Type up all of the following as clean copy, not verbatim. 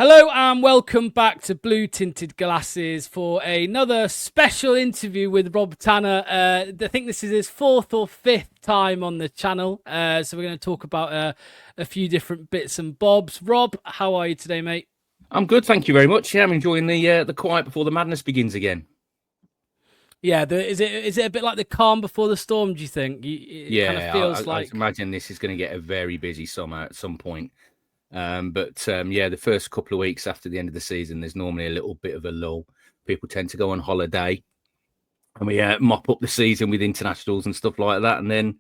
Hello and welcome back to Blue Tinted Glasses for another special interview with Rob Tanner. I think this is his fourth or fifth time on the channel. So we're going to talk about a few different bits and bobs. Rob, how are you today, mate? I'm good, thank you very much. Yeah, I'm enjoying the quiet before the madness begins again. Yeah, is it a bit like the calm before the storm, do you think? It kind of feels I like... imagine this is going to get a very busy summer at some point. The first couple of weeks after the end of the season, there's normally a little bit of a lull. People tend to go on holiday, and we mop up the season with internationals and stuff like that, and then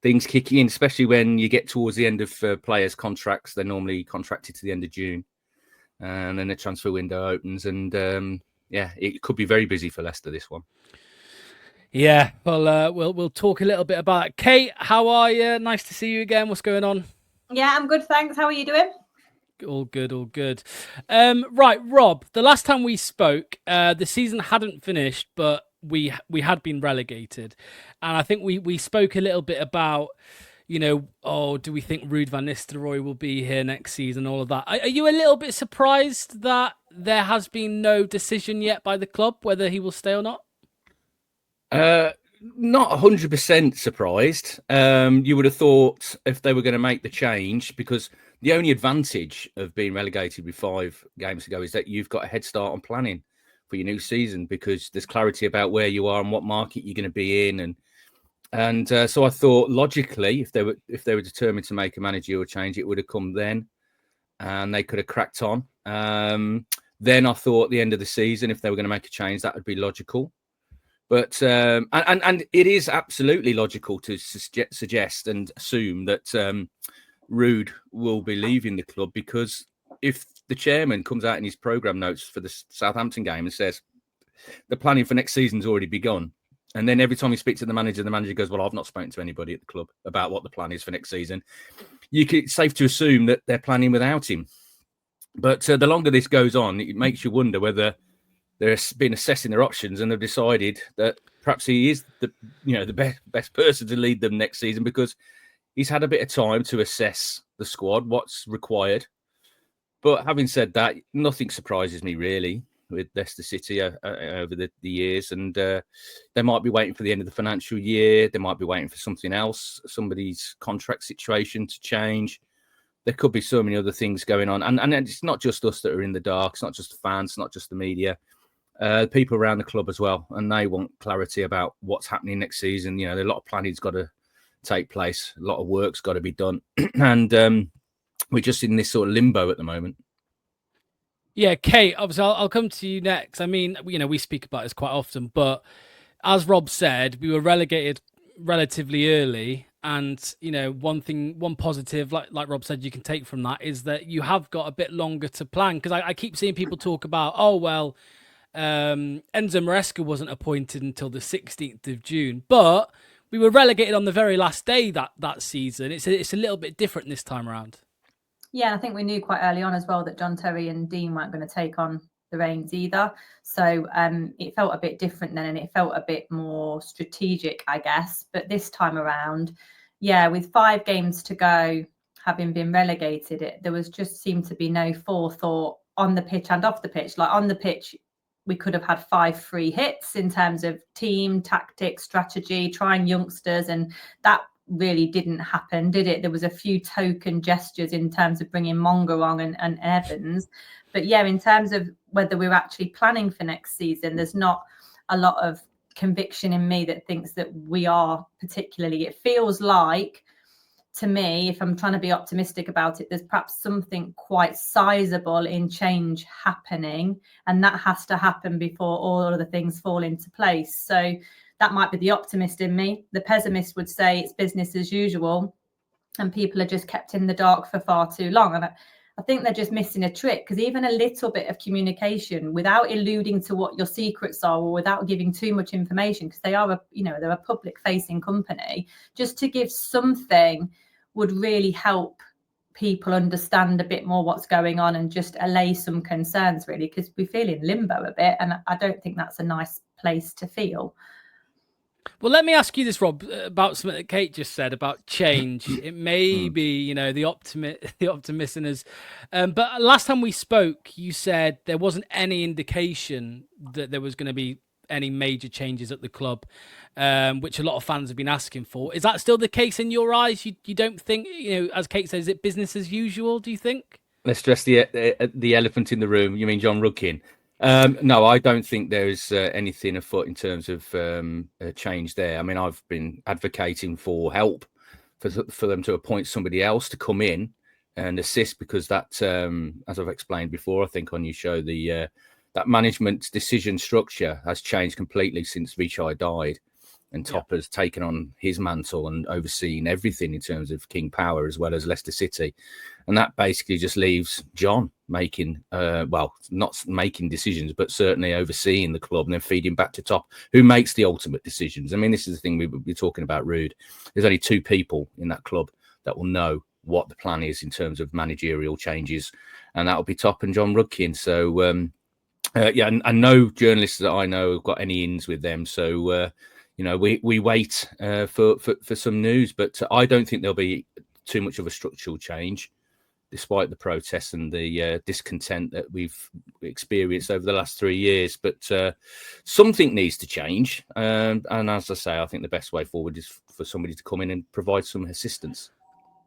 things kick in, especially when you get towards the end of players' contracts. They're normally contracted to the end of June, and then the transfer window opens, and it could be very busy for Leicester, this one. Yeah, well, we'll talk a little bit about it. Kate, how are you? Nice to see you again. What's going on? Yeah, I'm good, thanks. How are you doing? All good, all good. Right, Rob, the last time we spoke, the season hadn't finished, but we had been relegated. And I think we spoke a little bit about, do we think Ruud van Nistelrooy will be here next season, all of that. Are you a little bit surprised that there has been no decision yet by the club whether he will stay or not? Not 100% surprised. You would have thought if they were going to make the change, because the only advantage of being relegated with 5 games to go is that you've got a head start on planning for your new season, because there's clarity about where you are and what market you're going to be in, and so I thought logically, if they were determined to make a managerial change, it would have come then, and they could have cracked on. Then I thought at the end of the season, if they were going to make a change, that would be logical. But and it is absolutely logical to suggest and assume that Ruud will be leaving the club, because if the chairman comes out in his programme notes for the Southampton game and says the planning for next season's already begun, and then every time he speaks to the manager goes, well, I've not spoken to anybody at the club about what the plan is for next season, it's safe to assume that they're planning without him. But the longer this goes on, it makes you wonder whether they've been assessing their options and they've decided that perhaps he is the best person to lead them next season, because he's had a bit of time to assess the squad, what's required. But having said that, nothing surprises me really with Leicester City over the years, and they might be waiting for the end of the financial year. They might be waiting for something else, somebody's contract situation to change. There could be so many other things going on, and it's not just us that are in the dark. It's not just the fans, it's not just the media. People around the club as well, and they want clarity about what's happening next season. A lot of planning's got to take place, a lot of work's got to be done, and we're just in this sort of limbo at the moment. Yeah, Kate, obviously I'll come to you next. I mean, we speak about this quite often, but as Rob said, we were relegated relatively early. And, one positive, like Rob said, you can take from that is that you have got a bit longer to plan. Because I keep seeing people talk about, Enzo Maresca wasn't appointed until the 16th of June. But we were relegated on the very last day that season. It's a little bit different this time around. Yeah, I think we knew quite early on as well that John Terry and Dean weren't going to take on the reins either. So it felt a bit different then, and it felt a bit more strategic, I guess. But this time around, yeah, with 5 games to go, having been relegated, there was just seemed to be no forethought on the pitch and off the pitch. Like on the pitch, we could have had 5 free hits in terms of team, tactics, strategy, trying youngsters, and that really didn't happen, did it? There was a few token gestures in terms of bringing Monga on and Evans. But yeah, in terms of whether we're actually planning for next season, there's not a lot of conviction in me that thinks that we are particularly. It feels like, to me, if I'm trying to be optimistic about it, there's perhaps something quite sizable in change happening, and that has to happen before all of the things fall into place. So that might be the optimist in me. The pessimist would say it's business as usual and people are just kept in the dark for far too long. And I think they're just missing a trick, because even a little bit of communication without alluding to what your secrets are or without giving too much information, because they're a public facing company, just to give something would really help people understand a bit more what's going on and just allay some concerns, really, because we feel in limbo a bit, and I don't think that's a nice place to feel. Well, let me ask you this, Rob, about something that Kate just said about change. It may be, the the optimist in us. But last time we spoke, you said there wasn't any indication that there was going to be any major changes at the club, which a lot of fans have been asking for. Is that still the case in your eyes? You don't think, as Kate says, is it business as usual, do you think? Let's address the elephant in the room. You mean John Rudkin? No, I don't think there's anything afoot in terms of change there. I mean, I've been advocating for help for them to appoint somebody else to come in and assist, because that, as I've explained before, I think on your show, that management decision structure has changed completely since Vichai died, and Top has taken on his mantle and overseen everything in terms of King Power as well as Leicester City. And that basically just leaves John making, not making decisions, but certainly overseeing the club and then feeding back to Top, who makes the ultimate decisions. I mean, this is the thing we're talking about, Rude. There's only two people in that club that will know what the plan is in terms of managerial changes, and that'll be Top and John Rudkin. So, and no journalists that I know have got any ins with them. So, we wait for some news, but I don't think there'll be too much of a structural change, despite the protests and the discontent that we've experienced over the last 3 years. But something needs to change. And as I say, I think the best way forward is for somebody to come in and provide some assistance.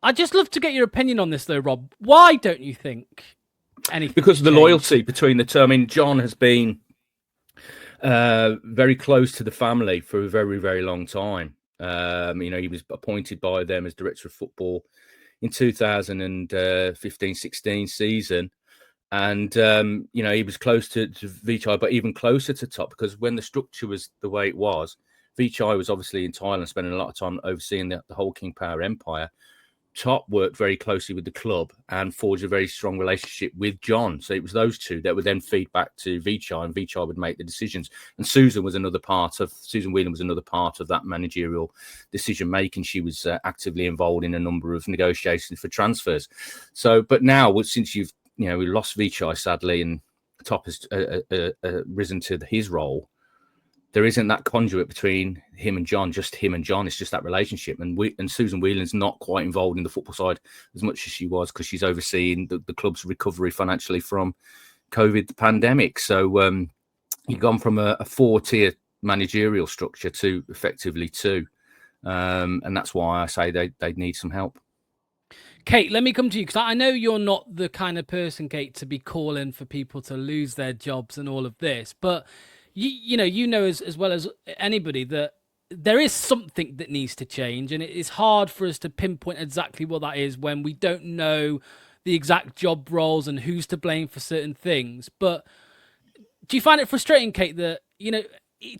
I'd just love to get your opinion on this, though, Rob. Why don't you think anything? Because of the loyalty between the two. I mean, John has been very close to the family for a very, very long time. He was appointed by them as director of football in 2015-16 season. And, he was close to Vichai, but even closer to Top, because when the structure was the way it was, Vichai was obviously in Thailand, spending a lot of time overseeing the whole King Power empire. Top worked very closely with the club and forged a very strong relationship with John. So it was those two that would then feed back to Vichai, and Vichai would make the decisions. And Susan Whelan was another part of that managerial decision making. She was actively involved in a number of negotiations for transfers. So, but now, since we lost Vichai sadly, and Top has risen to his role, there isn't that conduit between him and John, just him and John. It's just that relationship. And Susan Whelan's not quite involved in the football side as much as she was, because she's overseeing the club's recovery financially from COVID, the pandemic. So you've gone from a 4-tier managerial structure to effectively 2. And that's why I say they need some help. Kate, let me come to you, because I know you're not the kind of person, Kate, to be calling for people to lose their jobs and all of this, but you know as well as anybody that there is something that needs to change, and it is hard for us to pinpoint exactly what that is when we don't know the exact job roles and who's to blame for certain things. But do you find it frustrating, Kate, that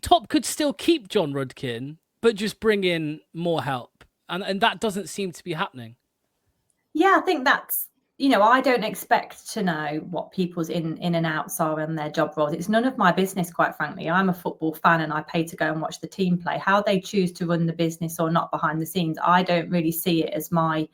Top could still keep John Rudkin but just bring in more help, and that doesn't seem to be happening? Yeah, I think that's, I don't expect to know what people's in and outs are and their job roles. It's none of my business, quite frankly. I'm a football fan and I pay to go and watch the team play. How they choose to run the business or not behind the scenes, I don't really see it as my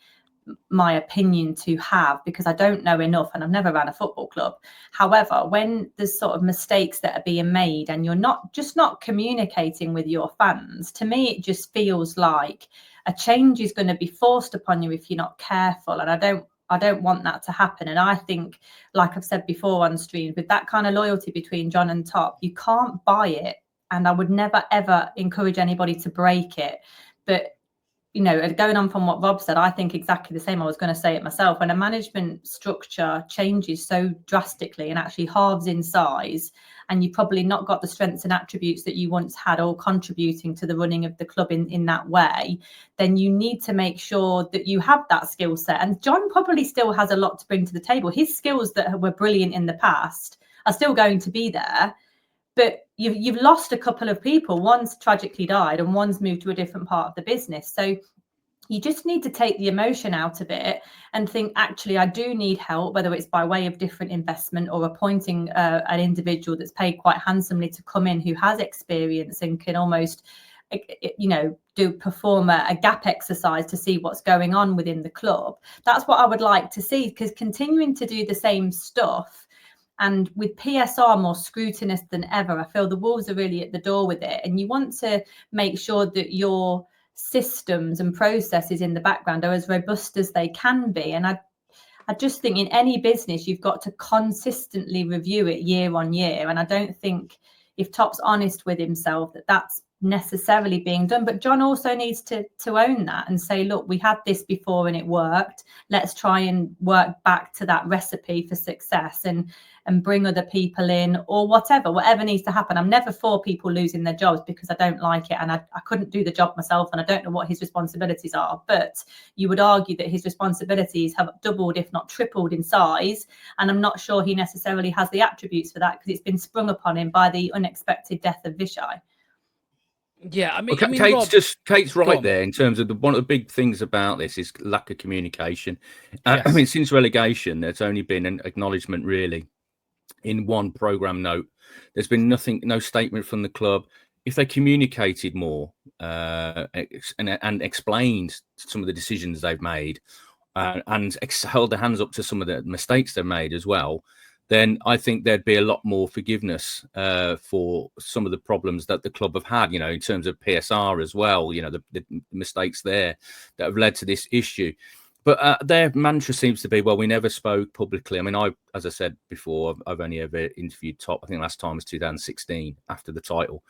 opinion to have, because I don't know enough and I've never ran a football club. However, when there's sort of mistakes that are being made and you're not communicating with your fans, to me it just feels like a change is going to be forced upon you if you're not careful, and I don't want that to happen. And I think, like I've said before on stream, with that kind of loyalty between John and Top, you can't buy it, and I would never ever encourage anybody to break it. But going on from what Rob said, I think exactly the same. I was going to say it myself. When a management structure changes so drastically and actually halves in size, and you've probably not got the strengths and attributes that you once had all contributing to the running of the club in that way, then you need to make sure that you have that skill set. And John probably still has a lot to bring to the table. His skills that were brilliant in the past are still going to be there. But you've lost a couple of people. One's tragically died and one's moved to a different part of the business. So you just need to take the emotion out of it and think, actually, I do need help, whether it's by way of different investment or appointing an individual that's paid quite handsomely to come in who has experience and can almost, perform a gap exercise to see what's going on within the club. That's what I would like to see, because continuing to do the same stuff And with PSR more scrutinous than ever, I feel the Wolves are really at the door with it. And you want to make sure that your systems and processes in the background are as robust as they can be. And I just think in any business, you've got to consistently review it year on year. And I don't think if Top's honest with himself that that's necessarily being done. But John also needs to own that and say, look, we had this before and it worked. Let's try and work back to that recipe for success and bring other people in, or whatever needs to happen. I'm never for people losing their jobs because I don't like it, and I couldn't do the job myself, and I don't know what his responsibilities are. But you would argue that his responsibilities have doubled, if not tripled, in size, and I'm not sure he necessarily has the attributes for that because it's been sprung upon him by the unexpected death of Vishai. Yeah, I mean, Kate's right there in terms of one of the big things about this is lack of communication. Yes. I mean, since relegation, there's only been an acknowledgement really in one programme note. There's been no statement from the club. If they communicated more and explained some of the decisions they've made and held their hands up to some of the mistakes they've made as well, then I think there'd be a lot more forgiveness for some of the problems that the club have had, in terms of PSR as well, the mistakes there that have led to this issue. But their mantra seems to be, well, we never spoke publicly. I mean, as I said before, I've only ever interviewed Top. I think last time was 2016 after the title.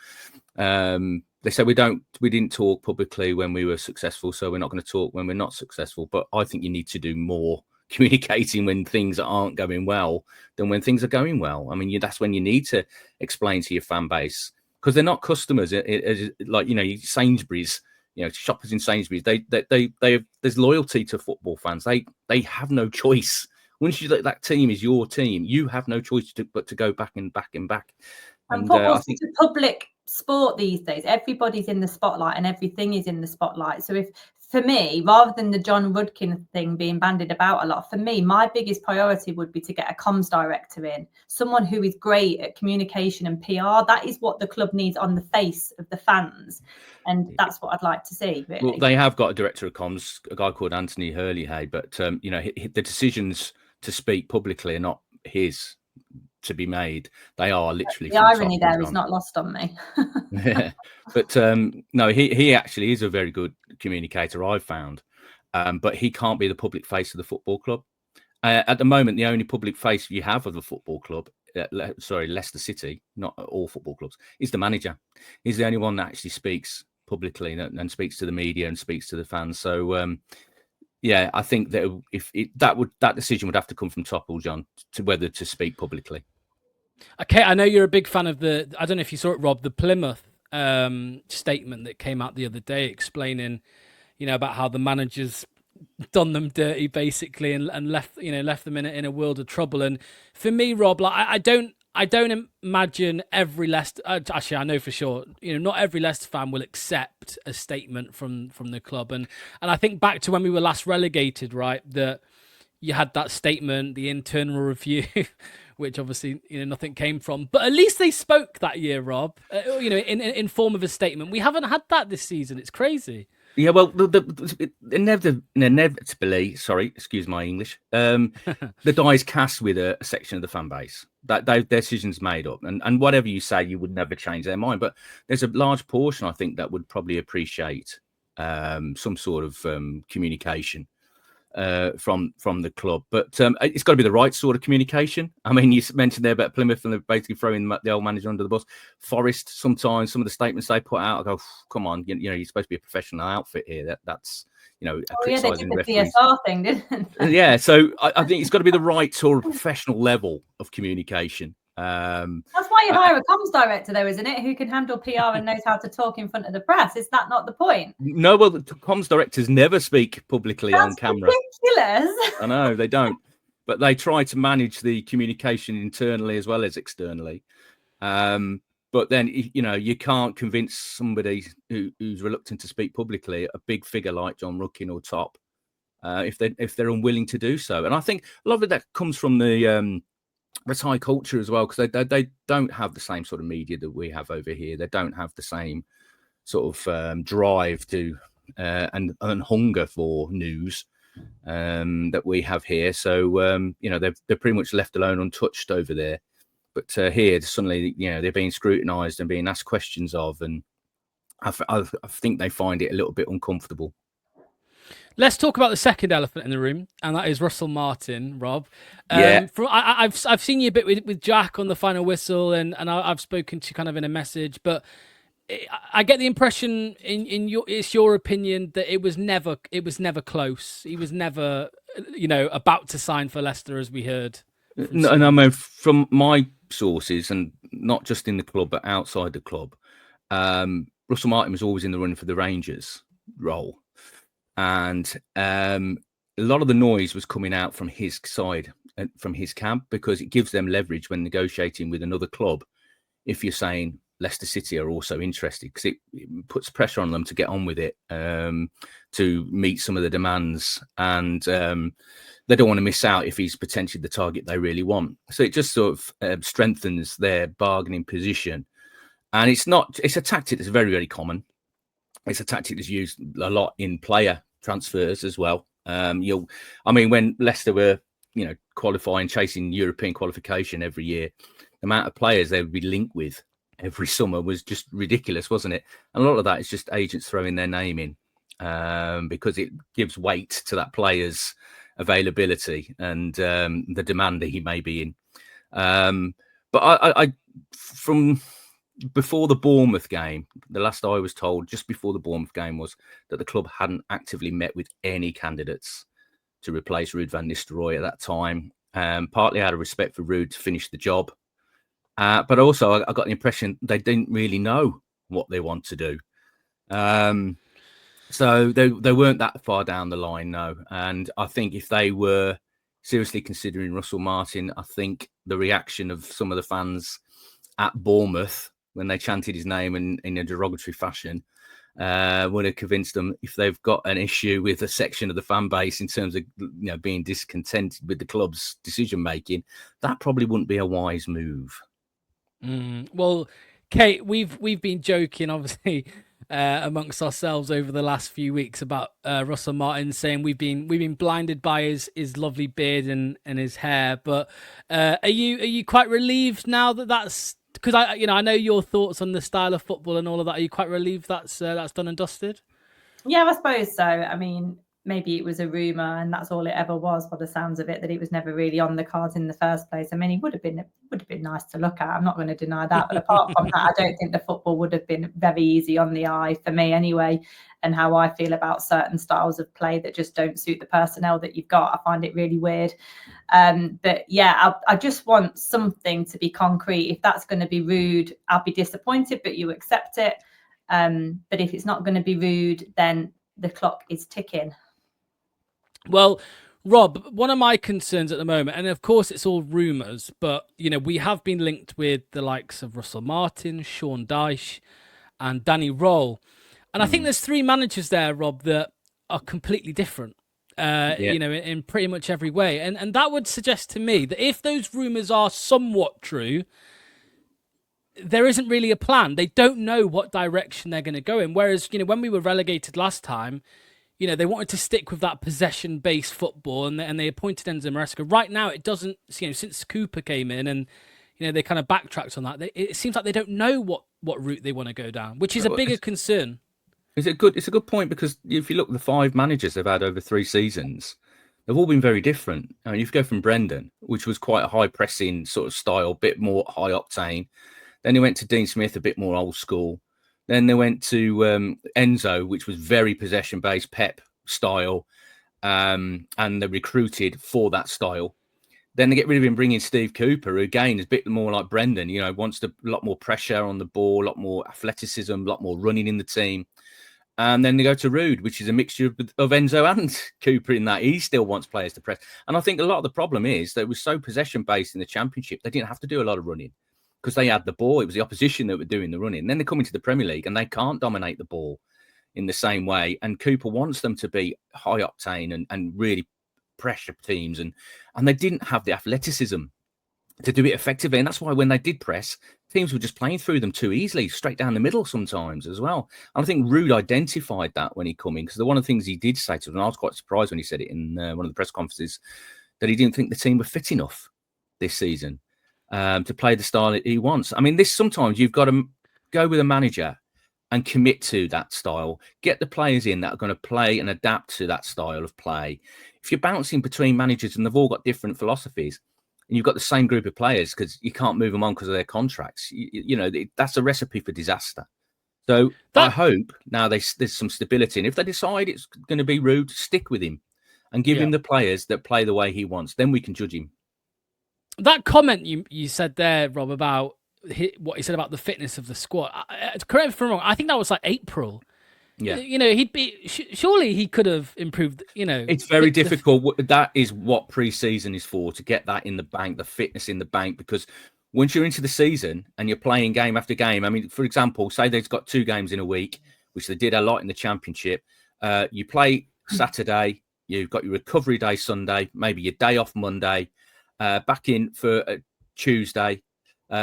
They said we didn't talk publicly when we were successful, so we're not going to talk when we're not successful. But I think you need to do more communicating when things aren't going well than when things are going well. I mean, that's when you need to explain to your fan base, because they're not customers. Like Sainsbury's. Shoppers in Sainsbury's, there's loyalty to football fans. They have no choice. Once that team is your team, you have no choice but to go back and back and back. And football's such a public sport these days. Everybody's in the spotlight and everything is in the spotlight. So for me, rather than the John Rudkin thing being bandied about a lot, for me, my biggest priority would be to get a comms director in, someone who is great at communication and PR. That is what the club needs on the face of the fans. And that's what I'd like to see, really. Well, they have got a director of comms, a guy called Anthony Hurley, but the decisions to speak publicly are not his to be made. They are literally the irony there is not lost on me. Yeah. But no, he actually is a very good communicator, I've found, but he can't be the public face of the football club. At the moment, the only public face you have of the football club, Leicester City, not all football clubs, is the manager. He's the only one that actually speaks publicly and speaks to the media and speaks to the fans. So yeah, I think that that decision would have to come from Top or John to whether to speak publicly. Okay, I know you're a big fan of I don't know if you saw it, Rob, the Plymouth statement that came out the other day explaining, about how the managers done them dirty basically and left them in a world of trouble. And for me, Rob, like I don't imagine every Leicester, actually I know for sure, not every Leicester fan will accept a statement from the club. And I think back to when we were last relegated, right, that you had that statement, the internal review, which obviously nothing came from. But at least they spoke that year, Rob. In form of a statement. We haven't had that this season. It's crazy. Yeah, well, inevitably, sorry, excuse my English. The die is cast with a section of the fan base that their decisions made up, and whatever you say, you would never change their mind. But there's a large portion, I think, that would probably appreciate some sort of communication from the club, but it's got to be the right sort of communication. I mean, you mentioned there about Plymouth and they're basically throwing the old manager under the bus. Forest, sometimes some of the statements they put out, I go, come on, you're supposed to be a professional outfit here. That's they did the PSR thing, didn't they? Yeah, so I think it's got to be the right sort of professional level of communication. That's why you hire a comms director, though, isn't it? Who can handle PR and knows how to talk in front of the press. Is that not the point? No, well, the comms directors never speak publicly on camera. Ridiculous. I know they don't, but they try to manage the communication internally as well as externally. But then you can't convince somebody who's reluctant to speak publicly, a big figure like John Rudkin or Top, if they're unwilling to do so. And I think a lot of that comes from the Thai culture as well, because they don't have the same sort of media that we have over here. They don't have the same sort of drive to and hunger for news that we have here. So they're pretty much left alone, untouched over there. But here, suddenly, they're being scrutinised and being asked questions of, and I think they find it a little bit uncomfortable. Let's talk about the second elephant in the room, and that is Russell Martin, Rob. Yeah. I've seen you a bit with Jack on the final whistle, and I've spoken to you kind of in a message, but I get the impression it's your opinion that it was never close. He was never, about to sign for Leicester, as we heard. And I mean, from my sources, and not just in the club but outside the club, Russell Martin was always in the running for the Rangers role. And a lot of the noise was coming out from his side, from his camp, because it gives them leverage when negotiating with another club. If you're saying Leicester City are also interested, because it puts pressure on them to get on with it, to meet some of the demands, and they don't want to miss out if he's potentially the target they really want. So it just sort of strengthens their bargaining position. And it's a tactic that's very, very common. It's a tactic that's used a lot in player transfers as well. When Leicester were, qualifying, chasing European qualification every year, the amount of players they would be linked with every summer was just ridiculous, wasn't it? And a lot of that is just agents throwing their name in, because it gives weight to that player's availability and the demand that he may be in. But I from before the Bournemouth game, the last I was told just before the Bournemouth game was that the club hadn't actively met with any candidates to replace Ruud van Nistelrooy at that time. Partly out of respect for Ruud to finish the job. But also I got the impression they didn't really know what they want to do. So they weren't that far down the line, no. And I think if they were seriously considering Russell Martin, I think the reaction of some of the fans at Bournemouth when they chanted his name in a derogatory fashion would have convinced them, if they've got an issue with a section of the fan base in terms of being discontented with the club's decision making, that probably wouldn't be a wise move. Well, Kate, we've been joking, obviously, amongst ourselves over the last few weeks about Russell Martin, saying we've been blinded by his lovely beard and his hair. But are you quite relieved now that that's, because I know your thoughts on the style of football and all of that. Are you quite relieved that's done and dusted? Yeah, I suppose so. I mean, maybe it was a rumor and that's all it ever was, by the sounds of it, that it was never really on the cards in the first place. I mean, it would have been nice to look at. I'm not going to deny that. But apart from that, I don't think the football would have been very easy on the eye for me anyway. And how I feel about certain styles of play that just don't suit the personnel that you've got, I find it really weird. But yeah, I just want something to be concrete. If that's going to be Ruud, I'll be disappointed, but you accept it. But if it's not going to be Ruud, then the clock is ticking. Well, Rob, one of my concerns at the moment, and of course it's all rumours, but we have been linked with the likes of Russell Martin, Sean Dyche, and Danny Roll. And I think there's three managers there, Rob, that are completely different, in pretty much every way. And that would suggest to me that if those rumours are somewhat true, there isn't really a plan. They don't know what direction they're going to go in. Whereas, when we were relegated last time, they wanted to stick with that possession-based football, and they appointed Enzo Maresca. Right now, it doesn't, since Cooper came in and, they kind of backtracked on that, it seems like they don't know what route they want to go down, which is a bigger concern. It's a good point, because if you look at the 5 managers they've had over 3 seasons, they've all been very different. I mean, you go from Brendan, which was quite a high-pressing sort of style, bit more high-octane. Then they went to Dean Smith, a bit more old school. Then they went to Enzo, which was very possession-based, Pep style, and they recruited for that style. Then they get rid of him, bringing Steve Cooper, who again is a bit more like Brendan, wants a lot more pressure on the ball, a lot more athleticism, a lot more running in the team. And then they go to Ruud, which is a mixture of Enzo and Cooper in that he still wants players to press. And I think a lot of the problem is that it was so possession-based in the Championship, they didn't have to do a lot of running because they had the ball. It was the opposition that were doing the running. Then they come into the Premier League and they can't dominate the ball in the same way. And Cooper wants them to be high-octane and really pressure teams. And they didn't have the athleticism to do it effectively. And that's why when they did press, teams were just playing through them too easily, straight down the middle sometimes as well. And I think Rude identified that when he come in, because one of the things he did say to us, and I was quite surprised when he said it in one of the press conferences, that he didn't think the team were fit enough this season to play the style that he wants. I mean, sometimes you've got to go with a manager and commit to that style, get the players in that are going to play and adapt to that style of play. If you're bouncing between managers and they've all got different philosophies, and you've got the same group of players because you can't move them on because of their contracts, that's a recipe for disaster. So I hope now there's some stability. And if they decide it's going to be Rude, stick with him and give him the players that play the way he wants. Then we can judge him. That comment you said there, Rob, about what he said about the fitness of the squad. Correct me if I'm wrong. I think that was like April. Yeah, surely he could have improved. It's very difficult. That is what pre-season is for, to get that in the bank, the fitness in the bank. Because once you're into the season and you're playing game after game, I mean, for example, say they've got 2 games in a week, which they did a lot in the Championship. You play Saturday, you've got your recovery day Sunday, maybe your day off Monday, back in for Tuesday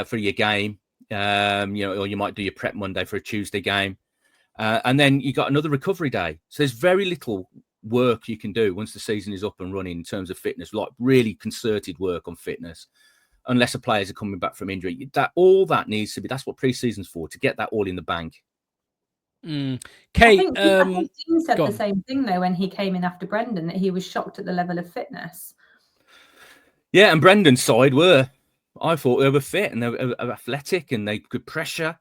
for your game, or you might do your prep Monday for a Tuesday game. And then you got another recovery day. So there's very little work you can do once the season is up and running in terms of fitness, like really concerted work on fitness, unless the players are coming back from injury. All that needs to be, that's what pre-season's for, to get that all in the bank. Kate, I think Dean said the same thing, though, when he came in after Brendan, that he was shocked at the level of fitness. Yeah, and Brendan's side I thought they were fit and they were athletic and they could pressure.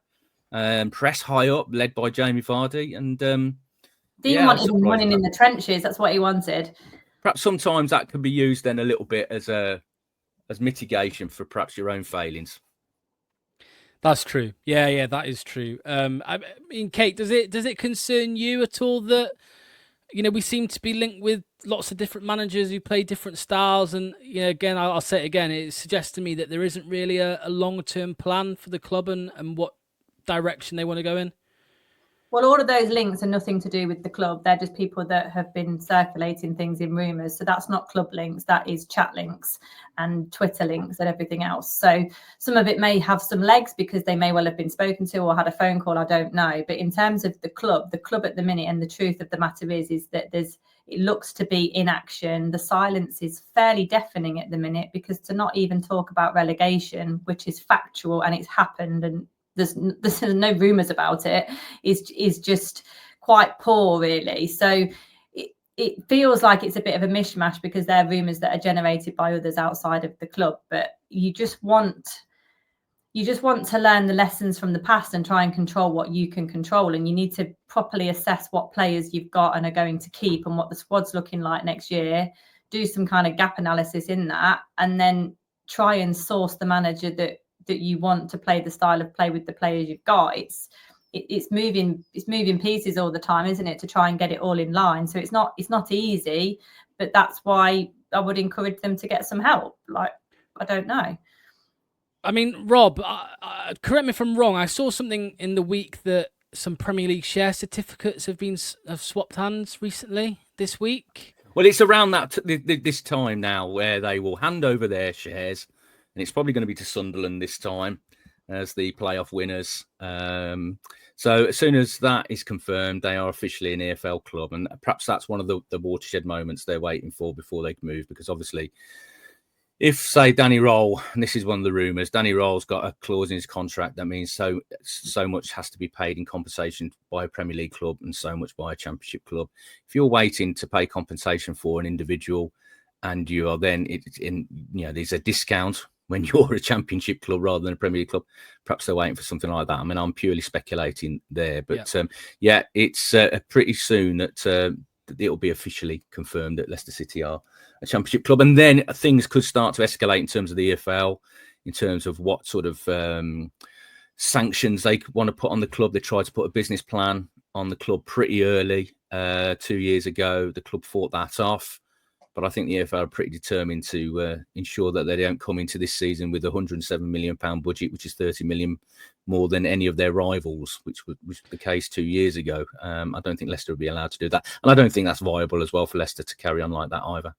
Press high up, led by Jamie Vardy, and Dean wanted him running in the trenches. That's what he wanted. Perhaps sometimes that can be used then a little bit as mitigation for perhaps your own failings. That's true. Yeah, that is true. I mean, Kate, does it concern you at all that we seem to be linked with lots of different managers who play different styles, and again, I'll say it again, it suggests to me that there isn't really a long-term plan for the club and what direction they want to go in? Well, all of those links are nothing to do with the club. They're just people that have been circulating things in rumours. So that's not club links. That is chat links and Twitter links and everything else. So some of it may have some legs because they may well have been spoken to or had a phone call. I don't know. But in terms of the club at the minute, and the truth of the matter is that it looks to be inaction. The silence is fairly deafening at the minute, because to not even talk about relegation, which is factual and it's happened, and there's no rumours about it, is just quite poor, really. So it feels like it's a bit of a mishmash, because they're rumours that are generated by others outside of the club. But you just want to learn the lessons from the past and try and control what you can control. And you need to properly assess what players you've got and are going to keep, and what the squad's looking like next year. Do some kind of gap analysis in that, and then try and source the manager that you want to play the style of play with the players you've got. It's moving pieces all the time, isn't it, to try and get it all in line. So it's not easy, but that's why I would encourage them to get some help. Like, I don't know. I mean, Rob, correct me if I'm wrong. I saw something in the week that some Premier League share certificates have swapped hands recently this week. Well, it's around this time now where they will hand over their shares. And it's probably going to be to Sunderland this time as the playoff winners. So as soon as that is confirmed, they are officially an EFL club. And perhaps that's one of the watershed moments they're waiting for before they can move. Because obviously, if, say, Danny Roll, and this is one of the rumours, Danny Roll's got a clause in his contract that means so much has to be paid in compensation by a Premier League club and so much by a Championship club. If you're waiting to pay compensation for an individual and you are then, there's a discount when you're a Championship club rather than a Premier League club, perhaps they're waiting for something like that. I mean, I'm purely speculating there. But it's pretty soon that it'll be officially confirmed that Leicester City are a Championship club. And then things could start to escalate in terms of the EFL, in terms of what sort of sanctions they want to put on the club. They tried to put a business plan on the club pretty early 2 years ago. The club fought that off. But I think the EFL are pretty determined to ensure that they don't come into this season with a £107 million budget, which is 30 million more than any of their rivals, which was the case 2 years ago. I don't think Leicester will be allowed to do that. And I don't think that's viable as well for Leicester to carry on like that either.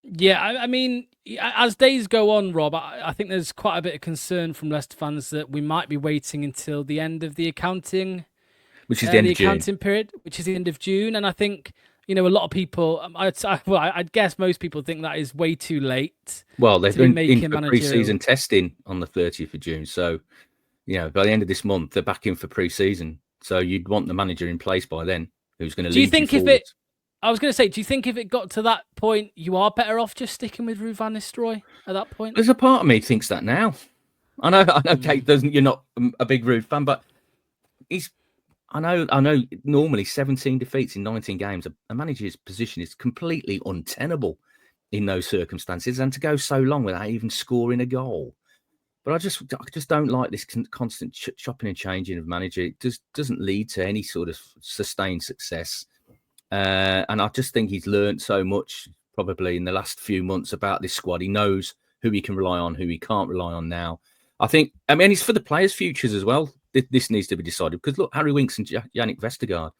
Yeah, I mean, as days go on, Rob, I think there's quite a bit of concern from Leicester fans that we might be waiting until the end of which is the end the of June. accounting period, which is the end of June, and I think a lot of people, I'd guess most people think that is way too late Well, they've to be been in making for managerial. pre-season testing on the 30th of June. So, by the end of this month, they're back in for pre-season. So you'd want the manager in place by then who's going to Do you lead you think if forward. it, I was going to say, do you think if it got to that point, you are better off just sticking with Ruud van Nistelrooy at that point? There's a part of me thinks that now. I know, Kate doesn't. You're not a big Ruud fan, but he's. I know. Normally, 17 defeats in 19 games. A manager's position is completely untenable in those circumstances, and to go so long without even scoring a goal. But I just don't like this constant chopping and changing of manager. It just doesn't lead to any sort of sustained success. And I just think he's learned so much probably in the last few months about this squad. He knows who he can rely on, who he can't rely on now. I mean, it's for the players' futures as well. This needs to be decided because look, Harry Winks and Yannick Vestergaard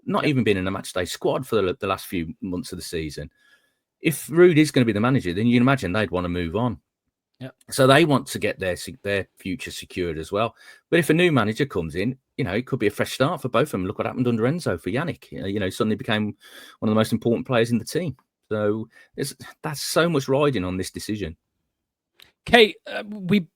not even been in a matchday squad for the last few months of the season. If Ruud is going to be the manager, then you can imagine they'd want to move on. Yeah. So they want to get their future secured as well. But if a new manager comes in, it could be a fresh start for both of them. Look what happened under Enzo for Yannick. Suddenly became one of the most important players in the team. So that's so much riding on this decision. Kate, we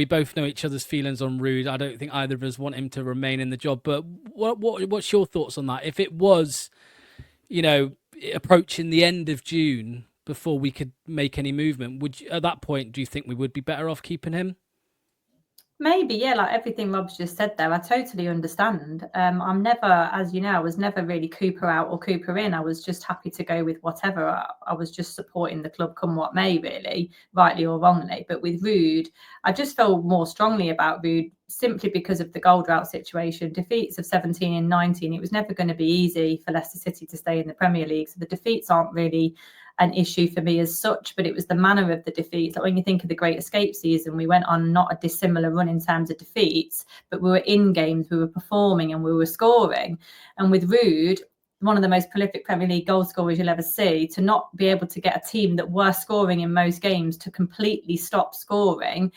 both know each other's feelings on Ruud. I don't think either of us want him to remain in the job. But what's your thoughts on that? If it was, approaching the end of June before we could make any movement, at that point, do you think we would be better off keeping him? Maybe, yeah, like everything Rob's just said there, I totally understand. I'm never, as you know, I was never really Cooper out or Cooper in. I was just happy to go with whatever. I was just supporting the club come what may, really, rightly or wrongly. But with Ruud, I just feel more strongly about Ruud simply because of the goal drought situation. Defeats of 17 and 19, it was never going to be easy for Leicester City to stay in the Premier League. So the defeats aren't really an issue for me as such, but it was the manner of the defeats. Like when you think of the Great Escape season, we went on not a dissimilar run in terms of defeats, but we were in games, we were performing and we were scoring. And with Ruud, one of the most prolific Premier League goal scorers you'll ever see, to not be able to get a team that were scoring in most games to completely stop scoring,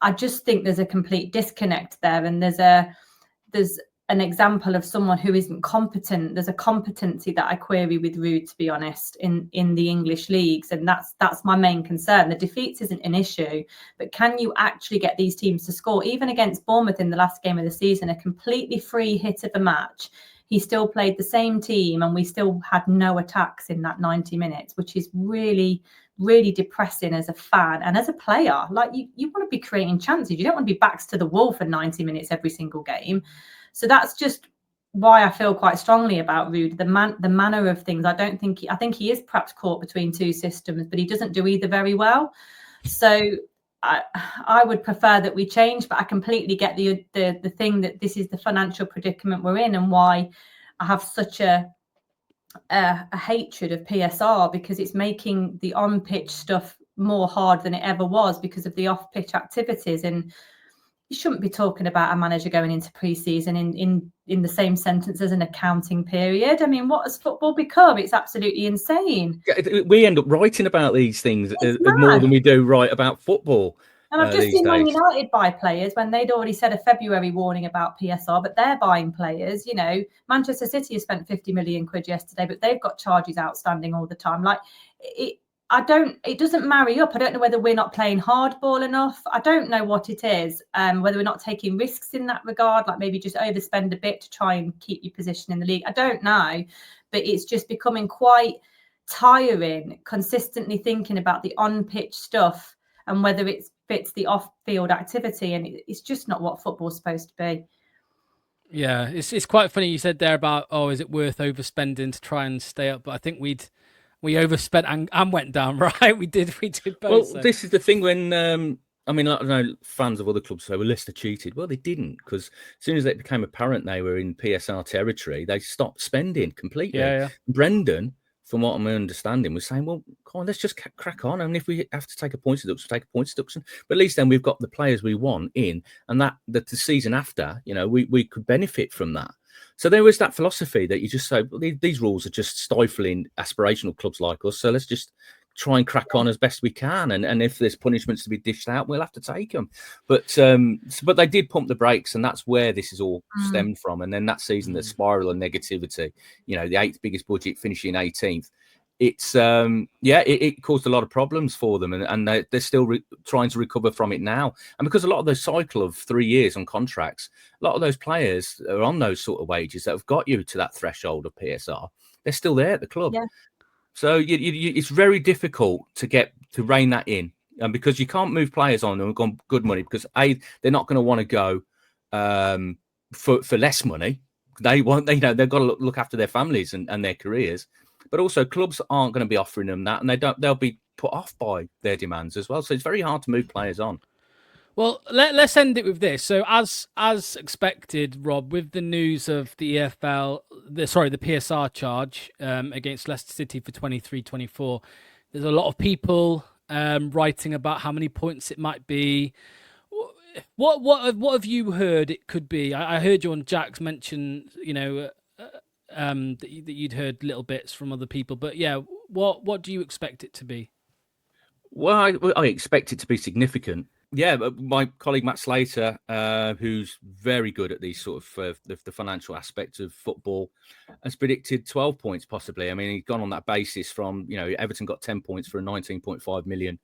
I just think there's a complete disconnect there. And there's an example of someone who isn't competent. There's a competency that I query with Ruud, to be honest, in the English leagues. And that's my main concern. The defeats isn't an issue, but can you actually get these teams to score? Even against Bournemouth in the last game of the season, a completely free hit of a match, he still played the same team and we still had no attacks in that 90 minutes, which is really, really depressing as a fan and as a player. Like you want to be creating chances. You don't want to be backs to the wall for 90 minutes every single game. So that's just why I feel quite strongly about Ruud, the manner of things. I think he is perhaps caught between two systems, but he doesn't do either very well. So I would prefer that we change, but I completely get the thing that this is the financial predicament we're in and why I have such a hatred of PSR, because it's making the on-pitch stuff more hard than it ever was because of the off-pitch activities. And you shouldn't be talking about a manager going into pre-season in the same sentence as an accounting period. I mean, what has football become? It's absolutely insane. We end up writing about these things more than we do write about football. And I've just seen Man United buy players when they'd already said a February warning about PSR, but they're buying players. Manchester City has spent 50 million quid yesterday, but they've got charges outstanding all the time. Like it doesn't marry up. I don't know whether we're not playing hardball enough. I don't know what it is, whether we're not taking risks in that regard, like maybe just overspend a bit to try and keep your position in the league. I don't know, but it's just becoming quite tiring, consistently thinking about the on-pitch stuff and whether it fits the off-field activity. And it's just not what football's supposed to be. Yeah, it's quite funny you said there about, is it worth overspending to try and stay up? But I think we overspent and went down, right? We did both. Well, this is the thing when I don't know, fans of other clubs say, well, Leicester cheated. Well, they didn't, because as soon as it became apparent they were in PSR territory, they stopped spending completely. Yeah. Brendan, from what I'm understanding, was saying, well, come on, let's just crack on. And if we have to take a points deduction, take a points deduction. But at least then we've got the players we want in, and that the season after, we could benefit from that. So there was that philosophy that you just say, well, these rules are just stifling aspirational clubs like us. So let's just try and crack on as best we can. And if there's punishments to be dished out, we'll have to take them. But they did pump the brakes, and that's where this is all stemmed from. And then that season, the spiral of negativity, the 8th biggest budget finishing 18th. It's it caused a lot of problems for them, and they're still trying to recover from it now. And because a lot of the cycle of 3 years on contracts, a lot of those players are on those sort of wages that have got you to that threshold of PSR. They're still there at the club. Yeah. So it's very difficult to rein that in, and because you can't move players on and on good money, because they're not going to want to go for less money. They've got to look after their families and their careers. But also, clubs aren't going to be offering them that, and they'll be put off by their demands as well. So it's very hard to move players on. Well, let's end it with this. So, as expected, Rob, with the news of the the PSR charge against Leicester City for 23-24, there's a lot of people writing about how many points it might be. What have you heard it could be? I heard you on Jack's mention, that you'd heard little bits from other people, but yeah, what do you expect it to be? Well, I expect it to be significant. Yeah, my colleague Matt Slater, who's very good at these sort of the financial aspects of football, has predicted 12 points possibly. I mean, he's gone on that basis from, Everton got 10 points for a £19.5 million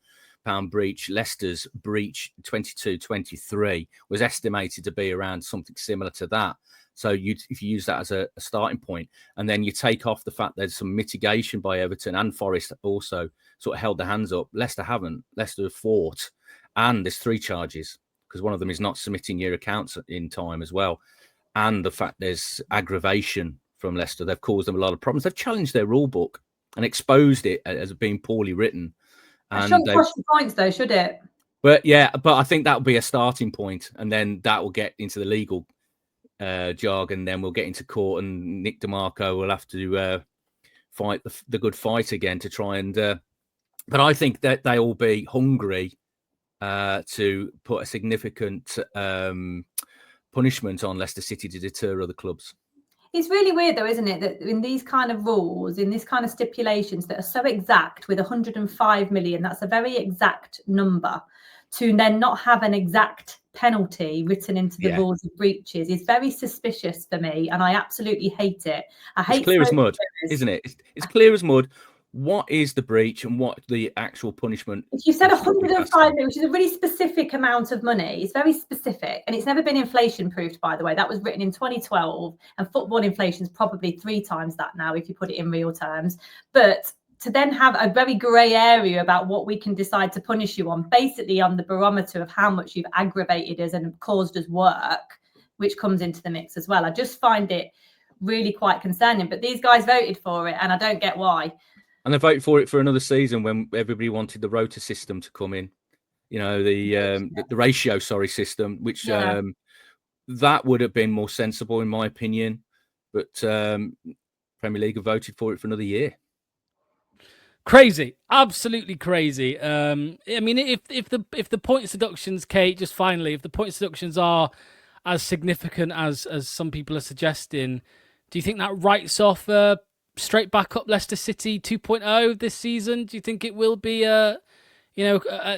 breach. Leicester's breach 22-23 was estimated to be around something similar to that. So if you use that as a starting point, and then you take off the fact there's some mitigation by Everton and Forest also sort of held their hands up. Leicester haven't. Leicester have fought, and there's 3 charges because one of them is not submitting your accounts in time as well. And the fact there's aggravation from Leicester. They've caused them a lot of problems. They've challenged their rule book and exposed it as being poorly written. It shouldn't cost the points though, should it? But I think that will be a starting point, and then that will get into the legal jargon. Then we'll get into court, and Nick DeMarco will have to fight the good fight again to try and. But I think that they will be hungry to put a significant punishment on Leicester City to deter other clubs. It's really weird though, isn't it, that in these kind of rules, in this kind of stipulations that are so exact, with 105 million, that's a very exact number, to then not have an exact penalty written into the rules of breaches is very suspicious for me, and I absolutely hate it. It's clear as mud, isn't it? It's clear as mud. What is the breach and what the actual punishment? If you said 105 million, which is a really specific amount of money, it's very specific, and it's never been inflation proofed, by the way. That was written in 2012, and football inflation is probably 3 times that now if you put it in real terms. But to then have a very grey area about what we can decide to punish you on, basically on the barometer of how much you've aggravated us and caused us work, which comes into the mix as well. I just find it really quite concerning. But these guys voted for it, and I don't get why. And they voted for it for another season when everybody wanted the rota system to come in, the ratio system, which that would have been more sensible in my opinion. But Premier League have voted for it for another year. Crazy, absolutely crazy. I mean, if the points deductions, Kate, just finally, if the points deductions are as significant as some people are suggesting, do you think that writes off straight back up Leicester City 2.0 this season? Do you think it will be at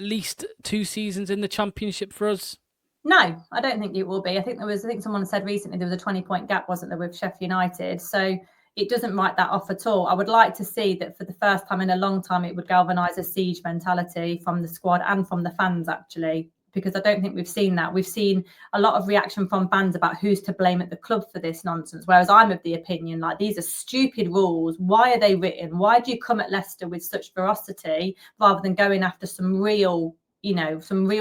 least 2 seasons in the Championship for us? No, I don't think it will be. I think someone said recently there was a 20-point gap, wasn't there, with Sheffield United? So it doesn't write that off at all. I would like to see that for the first time in a long time, it would galvanise a siege mentality from the squad and from the fans, actually, because I don't think we've seen that. We've seen a lot of reaction from fans about who's to blame at the club for this nonsense, whereas I'm of the opinion, like, these are stupid rules. Why are they written? Why do you come at Leicester with such ferocity rather than going after some real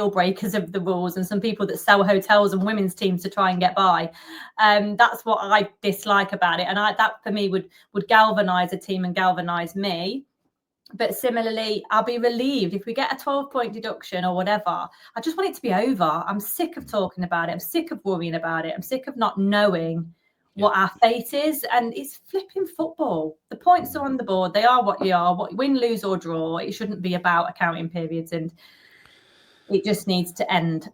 breakers of the rules and some people that sell hotels and women's teams to try and get by? That's what I dislike about it. And that for me would galvanise a team and galvanise me. But similarly, I'll be relieved if we get a 12-point deduction or whatever. I just want it to be over. I'm sick of talking about it. I'm sick of worrying about it. I'm sick of not knowing what our fate is. And it's flipping football. The points are on the board. They are what they are. What win, lose or draw. It shouldn't be about accounting periods, and it just needs to end.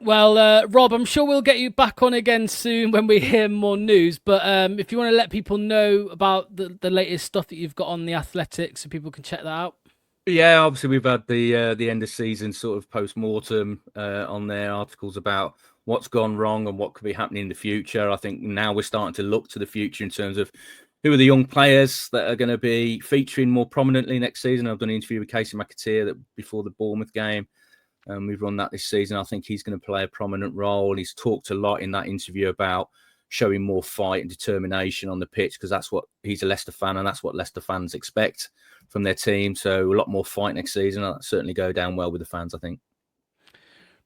Well, Rob, I'm sure we'll get you back on again soon when we hear more news. But if you want to let people know about the latest stuff that you've got on the Athletics, so people can check that out. Yeah, obviously we've had the end of season sort of post-mortem on their articles about what's gone wrong and what could be happening in the future. I think now we're starting to look to the future in terms of who are the young players that are going to be featuring more prominently next season. I've done an interview with Casey McAteer that before the Bournemouth game. We've run that this season. I think he's going to play a prominent role. He's talked a lot in that interview about showing more fight and determination on the pitch, because that's what he's a Leicester fan and that's what Leicester fans expect from their team. So a lot more fight next season. That'll certainly go down well with the fans, I think.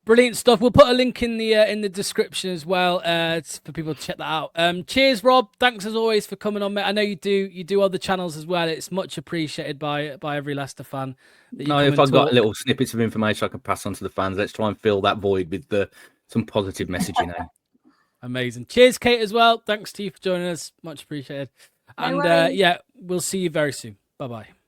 Brilliant stuff. We'll put a link in the description as well for people to check that out. Cheers, Rob. Thanks as always for coming on, mate. I know you do other channels as well. It's much appreciated by every Leicester fan. No, if I've got little snippets of information I can pass on to the fans, let's try and fill that void with some positive messaging. Amazing. Cheers, Kate, as well. Thanks to you for joining us. Much appreciated. And yeah, we'll see you very soon. Bye-bye.